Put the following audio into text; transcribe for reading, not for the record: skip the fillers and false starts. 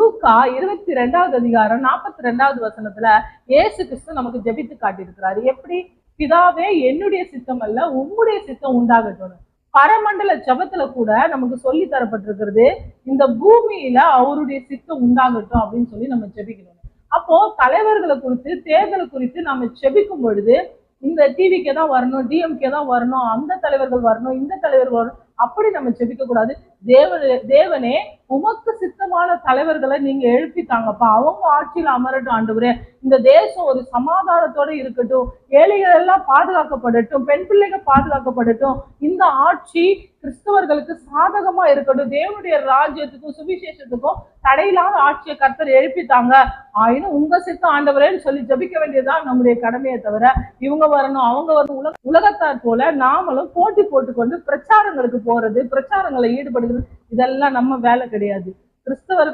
லூக்கா 22வது அதிகாரம் 42வது வசனத்துல இயேசு கிறிஸ்து நமக்கு ஜெபித்து காட்டியிருக்கிறாரு. எப்படி? பிதாவே, என்னுடைய சித்தம் அல்ல உம்முடைய சித்தம் உண்டாகட்டும். பரமண்டல ஜபத்துல கூட நமக்கு சொல்லி தரப்பட்டிருக்கிறது, இந்த பூமியில அவருடைய சித்தம் உண்டாகட்டும் அப்படின்னு சொல்லி நம்ம ஜெபிக்கணும். அப்போ தலைவர்களை குறித்து, தேர்தலை குறித்து நம்ம ஜெபிக்கும் பொழுது இந்த டிவிக்கே தான் வரணும், டிஎம்கே தான் வரணும், அந்த தலைவர்கள் வரணும், இந்த தலைவர்கள் வரணும், அப்படி நம்ம ஜெபிக்க கூடாது. தேவனே, உமக்கு சித்தமான தலைவர்களை நீங்க எழுப்பித்தாங்கப்பா, அவங்க ஆட்சியில் அமரட்டும் ஆண்டவரே. இந்த தேசம் ஒரு சமாதானத்தோட இருக்கட்டும், ஏழைகள் எல்லாம் பாதுகாக்கப்படட்டும், பெண் பிள்ளைகள் பாதுகாக்கப்படட்டும், இந்த ஆட்சி கிறிஸ்தவர்களுக்கு சாதகமா இருக்கட்டும், தேவனுடைய ராஜ்யத்துக்கும் சுவிசேஷத்துக்கும் தடையில்லாத ஆட்சியை கர்த்தர் எழுப்பித்தாங்க, ஆயினும் உங்க சித்தம் ஆண்டவரேன்னு சொல்லி ஜபிக்க வேண்டியதுதான் நம்முடைய கடமையை தவிர இவங்க வரணும் அவங்க வரணும் உலகத்தார் போல நாமளும் போட்டி போட்டுக்கொண்டு பிரச்சாரங்களுக்கு போறது, பிரச்சாரங்களை ஈடுபடுகிறது, இதெல்லாம் நம்ம வேலை கிடையாது. கிறிஸ்தவர்கள்